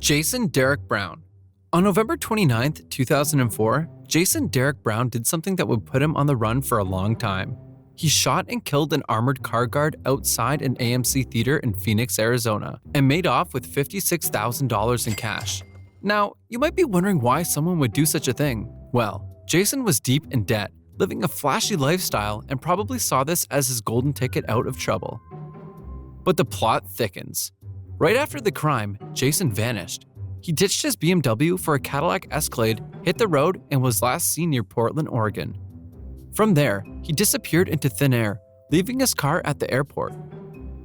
Jason Derek Brown. On November 29, 2004, Jason Derek Brown did something that would put him on the run for a long time. He shot and killed an armored car guard outside an AMC theater in Phoenix, Arizona, and made off with $56,000 in cash. Now, you might be wondering why someone would do such a thing. Well, Jason was deep in debt, living a flashy lifestyle, and probably saw this as his golden ticket out of trouble. But the plot thickens. Right after the crime, Jason vanished. He ditched his BMW for a Cadillac Escalade, hit the road, and was last seen near Portland, Oregon. From there, he disappeared into thin air, leaving his car at the airport.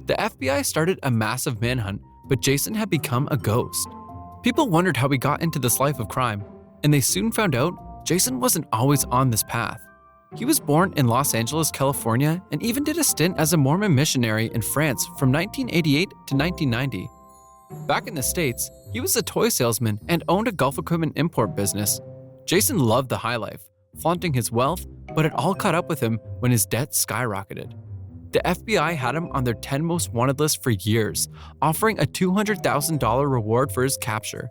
The FBI started a massive manhunt, but Jason had become a ghost. People wondered how he got into this life of crime, and they soon found out Jason wasn't always on this path. He was born in Los Angeles, California, and even did a stint as a Mormon missionary in France from 1988 to 1990. Back in the States, he was a toy salesman and owned a golf equipment import business. Jason loved the high life, flaunting his wealth, but it all caught up with him when his debt skyrocketed. The FBI had him on their 10 most wanted list for years, offering a $200,000 reward for his capture.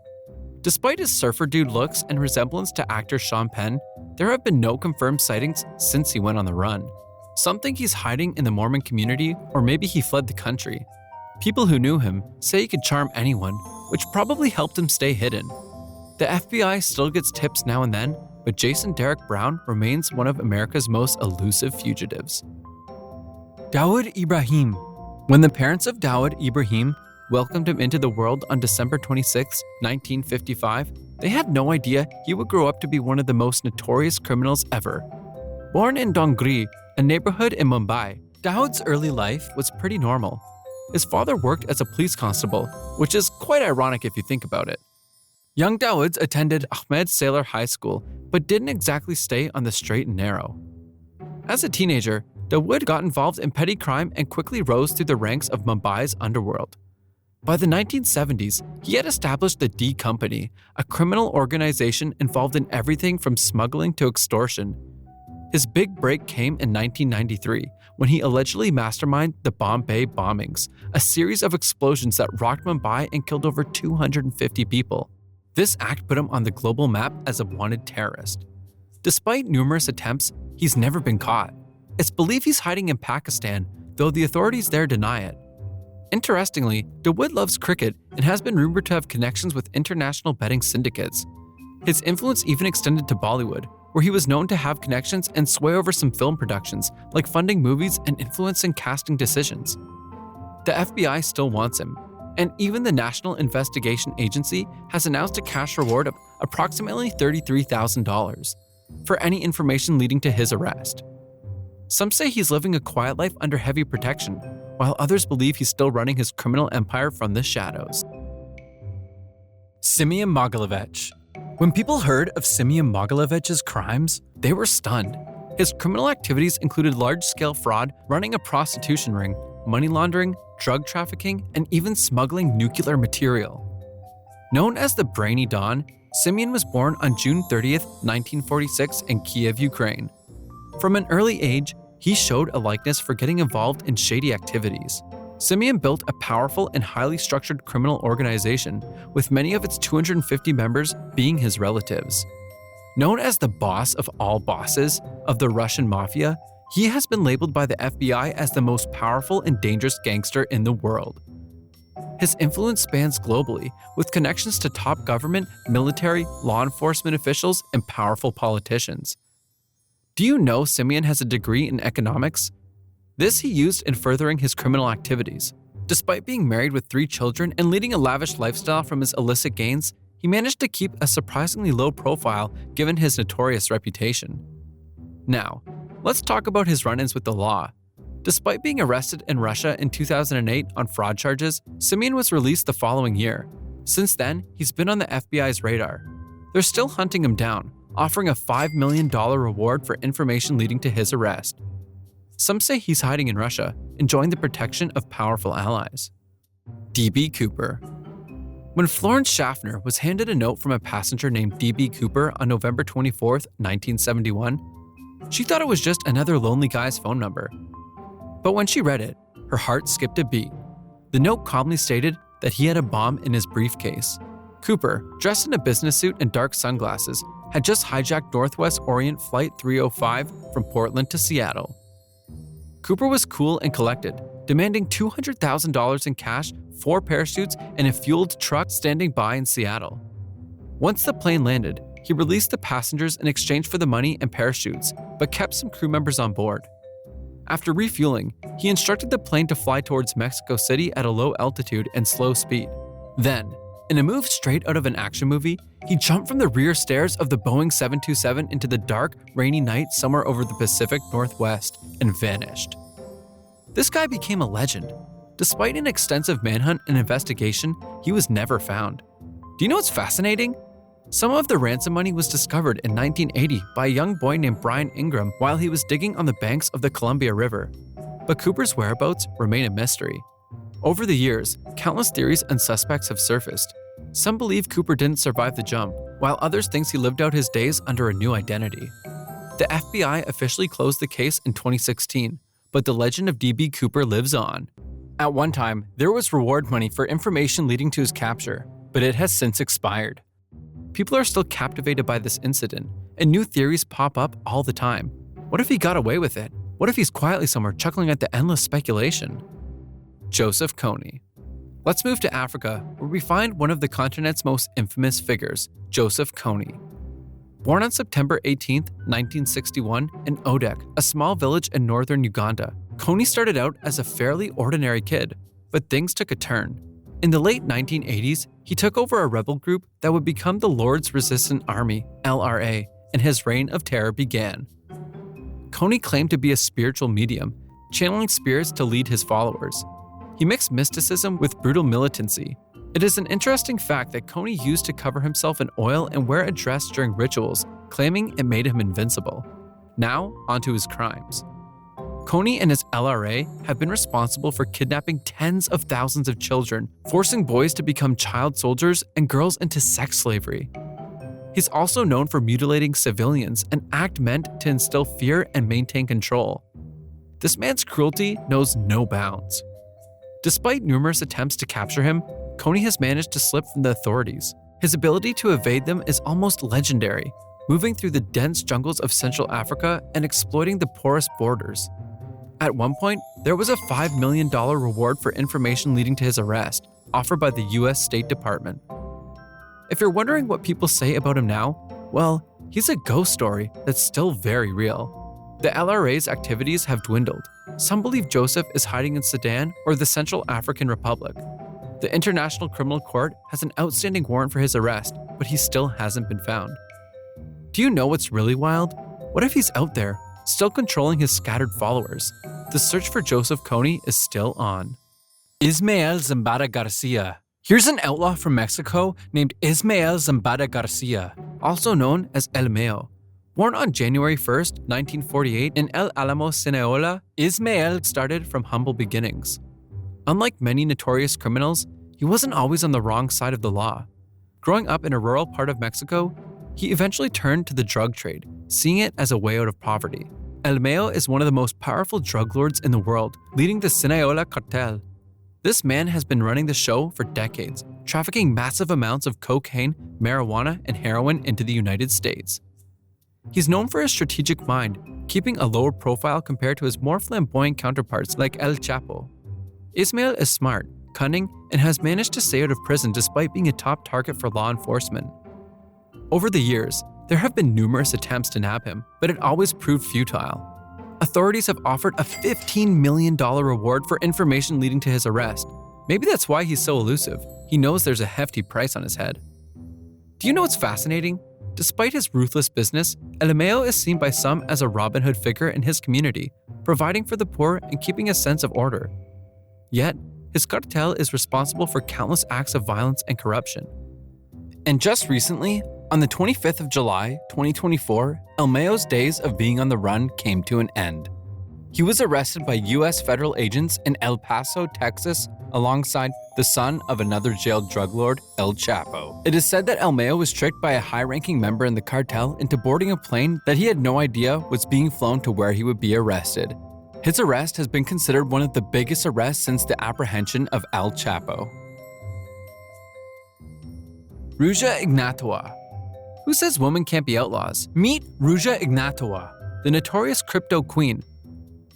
Despite his surfer dude looks and resemblance to actor Sean Penn, there have been no confirmed sightings since he went on the run. Some think he's hiding in the Mormon community, or maybe he fled the country. People who knew him say he could charm anyone, which probably helped him stay hidden. The FBI still gets tips now and then, but Jason Derek Brown remains one of America's most elusive fugitives. Dawood Ibrahim. When the parents of Dawood Ibrahim welcomed him into the world on December 26, 1955, they had no idea he would grow up to be one of the most notorious criminals ever. Born in Dongri, a neighborhood in Mumbai, Dawood's early life was pretty normal. His father worked as a police constable, which is quite ironic if you think about it. Young Dawood attended Ahmed Sailor High School, but didn't exactly stay on the straight and narrow. As a teenager, Dawood got involved in petty crime and quickly rose through the ranks of Mumbai's underworld. By the 1970s, he had established the D Company, a criminal organization involved in everything from smuggling to extortion. His big break came in 1993, when he allegedly masterminded the Bombay bombings, a series of explosions that rocked Mumbai and killed over 250 people. This act put him on the global map as a wanted terrorist. Despite numerous attempts, he's never been caught. It's believed he's hiding in Pakistan, though the authorities there deny it. Interestingly, Dawood loves cricket and has been rumored to have connections with international betting syndicates. His influence even extended to Bollywood, where he was known to have connections and sway over some film productions, like funding movies and influencing casting decisions. The FBI still wants him, and even the National Investigation Agency has announced a cash reward of approximately $33,000 for any information leading to his arrest. Some say he's living a quiet life under heavy protection, while others believe he's still running his criminal empire from the shadows. Semion Mogilevich. When people heard of Semion Mogilevich's crimes, they were stunned. His criminal activities included large-scale fraud, running a prostitution ring, money laundering, drug trafficking, and even smuggling nuclear material. Known as the Brainy Don, Simeon was born on June 30, 1946 in Kiev, Ukraine. From an early age, he showed a likeness for getting involved in shady activities. Simeon built a powerful and highly structured criminal organization, with many of its 250 members being his relatives. Known as the boss of all bosses of the Russian mafia, he has been labeled by the FBI as the most powerful and dangerous gangster in the world. His influence spans globally, with connections to top government, military, law enforcement officials, and powerful politicians. Do you know Simeon has a degree in economics? This he used in furthering his criminal activities. Despite being married with 3 children and leading a lavish lifestyle from his illicit gains, he managed to keep a surprisingly low profile given his notorious reputation. Now, let's talk about his run-ins with the law. Despite being arrested in Russia in 2008 on fraud charges, Simeon was released the following year. Since then, he's been on the FBI's radar. They're still hunting him down, offering a $5 million reward for information leading to his arrest. Some say he's hiding in Russia, enjoying the protection of powerful allies. D.B. Cooper. When Florence Schaffner was handed a note from a passenger named D.B. Cooper on November 24, 1971, she thought it was just another lonely guy's phone number. But when she read it, her heart skipped a beat. The note calmly stated that he had a bomb in his briefcase. Cooper, dressed in a business suit and dark sunglasses, had just hijacked Northwest Orient Flight 305 from Portland to Seattle. Cooper was cool and collected, demanding $200,000 in cash, 4 parachutes, and a fueled truck standing by in Seattle. Once the plane landed, he released the passengers in exchange for the money and parachutes, but kept some crew members on board. After refueling, he instructed the plane to fly towards Mexico City at a low altitude and slow speed. Then, in a move straight out of an action movie, he jumped from the rear stairs of the Boeing 727 into the dark, rainy night somewhere over the Pacific Northwest and vanished. This guy became a legend. Despite an extensive manhunt and investigation, he was never found. Do you know what's fascinating? Some of the ransom money was discovered in 1980 by a young boy named Brian Ingram while he was digging on the banks of the Columbia River. But Cooper's whereabouts remain a mystery. Over the years, countless theories and suspects have surfaced. Some believe Cooper didn't survive the jump, while others think he lived out his days under a new identity. The FBI officially closed the case in 2016, but the legend of DB Cooper lives on. At one time, there was reward money for information leading to his capture, but it has since expired. People are still captivated by this incident, and new theories pop up all the time. What if he got away with it? What if he's quietly somewhere chuckling at the endless speculation? Joseph Cony. Let's move to Africa, where we find one of the continent's most infamous figures, Joseph Cony. Born on September 18, 1961, in Odek, a small village in northern Uganda, Cony started out as a fairly ordinary kid, but things took a turn. In the late 1980s, he took over a rebel group that would become the Lord's Resistance Army, LRA, and his reign of terror began. Cony claimed to be a spiritual medium, channeling spirits to lead his followers. He mixed mysticism with brutal militancy. It is an interesting fact that Cony used to cover himself in oil and wear a dress during rituals, claiming it made him invincible. Now, onto his crimes. Cony and his LRA have been responsible for kidnapping tens of thousands of children, forcing boys to become child soldiers and girls into sex slavery. He's also known for mutilating civilians, an act meant to instill fear and maintain control. This man's cruelty knows no bounds. Despite numerous attempts to capture him, Cony has managed to slip from the authorities. His ability to evade them is almost legendary, moving through the dense jungles of Central Africa and exploiting the porous borders. At one point, there was a $5 million reward for information leading to his arrest, offered by the US State Department. If you're wondering what people say about him now, well, he's a ghost story that's still very real. The LRA's activities have dwindled. Some believe Joseph is hiding in Sudan or the Central African Republic. The International Criminal Court has an outstanding warrant for his arrest, but he still hasn't been found. Do you know what's really wild? What if he's out there, still controlling his scattered followers? The search for Joseph Cony is still on. Ismael Zambada Garcia. Here's an outlaw from Mexico named Ismael Zambada Garcia, also known as El Mayo. Born on January 1, 1948 in El Alamo, Sinaloa, Ismael started from humble beginnings. Unlike many notorious criminals, he wasn't always on the wrong side of the law. Growing up in a rural part of Mexico, he eventually turned to the drug trade, seeing it as a way out of poverty. El Mayo is one of the most powerful drug lords in the world, leading the Sinaloa cartel. This man has been running the show for decades, trafficking massive amounts of cocaine, marijuana, and heroin into the United States. He's known for his strategic mind, keeping a lower profile compared to his more flamboyant counterparts like El Chapo. Ismael is smart, cunning, and has managed to stay out of prison despite being a top target for law enforcement. Over the years, there have been numerous attempts to nab him, but it always proved futile. Authorities have offered a $15 million reward for information leading to his arrest. Maybe that's why he's so elusive. He knows there's a hefty price on his head. Do you know what's fascinating? Despite his ruthless business, El Mayo is seen by some as a Robin Hood figure in his community, providing for the poor and keeping a sense of order. Yet, his cartel is responsible for countless acts of violence and corruption. And just recently, on the 25th of July, 2024, El Mayo's days of being on the run came to an end. He was arrested by U.S. federal agents in El Paso, Texas, alongside the son of another jailed drug lord, El Chapo. It is said that El Mayo was tricked by a high-ranking member in the cartel into boarding a plane that he had no idea was being flown to where he would be arrested. His arrest has been considered one of the biggest arrests since the apprehension of El Chapo. Rja Igna. Who says women can't be outlaws? Meet Rja Igna, the notorious crypto queen.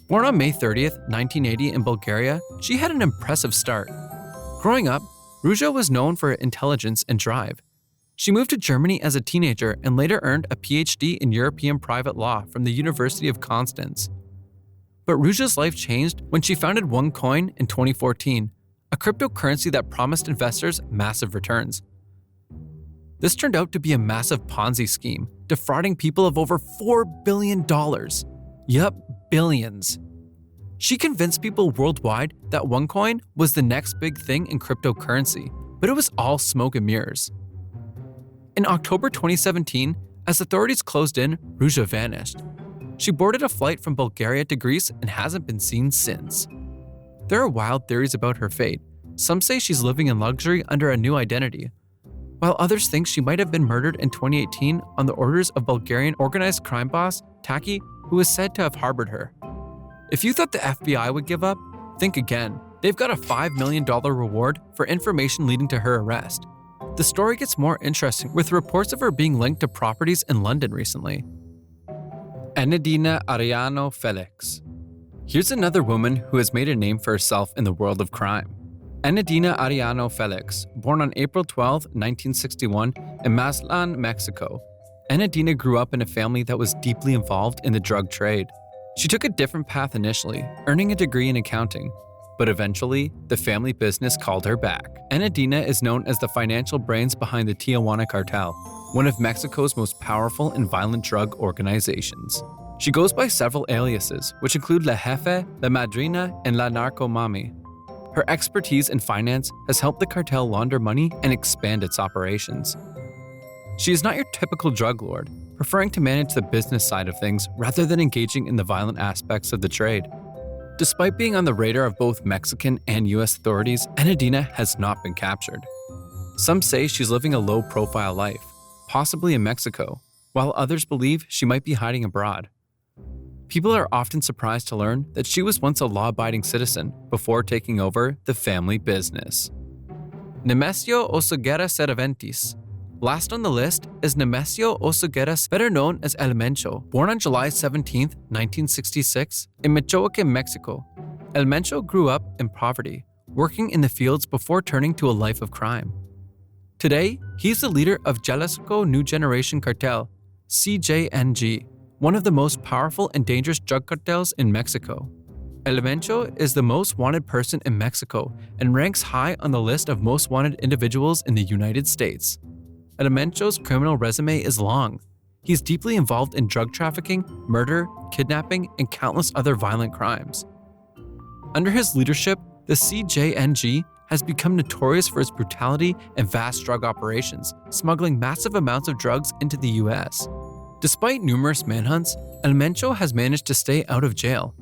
Born on May 30th, 1980 in Bulgaria, she had an impressive start. Growing up, Rja was known for her intelligence and drive. She moved to Germany as a teenager and later earned a PhD in European private law from the University of Constance. But Rja's life changed when she founded OneCoin in 2014, a cryptocurrency that promised investors massive returns. This turned out to be a massive Ponzi scheme, defrauding people of over $4 billion. Yup, billions. She convinced people worldwide that OneCoin was the next big thing in cryptocurrency, but it was all smoke and mirrors. In October 2017, as authorities closed in, Rja vanished. She boarded a flight from Bulgaria to Greece and hasn't been seen since. There are wild theories about her fate. Some say she's living in luxury under a new identity, while others think she might have been murdered in 2018 on the orders of Bulgarian organized crime boss Taki, who is said to have harbored her. If you thought the FBI would give up, think again. They've got a $5 million reward for information leading to her arrest. The story gets more interesting with reports of her being linked to properties in London recently. Anaden Ariano Felix. Here's another woman who has made a name for herself in the world of crime. Anaden Ariano Felix, born on April 12, 1961, in Mazatlan, Mexico. Anaden grew up in a family that was deeply involved in the drug trade. She took a different path initially, earning a degree in accounting, but eventually, the family business called her back. Anaden is known as the financial brains behind the Tijuana cartel, one of Mexico's most powerful and violent drug organizations. She goes by several aliases, which include La Jefe, La Madrina, and La Narco Mami. Her expertise in finance has helped the cartel launder money and expand its operations. She is not your typical drug lord, preferring to manage the business side of things rather than engaging in the violent aspects of the trade. Despite being on the radar of both Mexican and US authorities, Anaden has not been captured. Some say she's living a low-profile life, possibly in Mexico, while others believe she might be hiding abroad. People are often surprised to learn that she was once a law-abiding citizen before taking over the family business. Nesio Oca Santos. Last on the list is Nesio Oca Santos, better known as El Mencho, born on July 17, 1966, in Michoacán, Mexico. El Mencho grew up in poverty, working in the fields before turning to a life of crime. Today, he's the leader of Jalisco New Generation Cartel, CJNG, one of the most powerful and dangerous drug cartels in Mexico. El Mencho is the most wanted person in Mexico and ranks high on the list of most wanted individuals in the United States. El Mencho's criminal resume is long. He's deeply involved in drug trafficking, murder, kidnapping, and countless other violent crimes. Under his leadership, the CJNG has become notorious for its brutality and vast drug operations, smuggling massive amounts of drugs into the US. Despite numerous manhunts, El Mencho has managed to stay out of jail.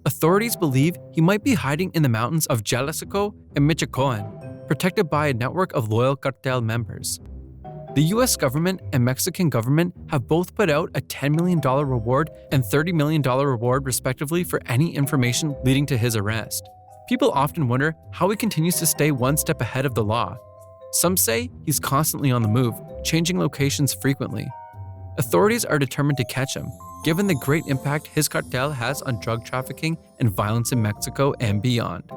Authorities believe he might be hiding in the mountains of Jalisco and Michoacán, protected by a network of loyal cartel members. The US government and Mexican government have both put out a $10 million reward and $30 million reward respectively for any information leading to his arrest. People often wonder how he continues to stay one step ahead of the law. Some say he's constantly on the move, changing locations frequently. Authorities are determined to catch him, given the great impact his cartel has on drug trafficking and violence in Mexico and beyond.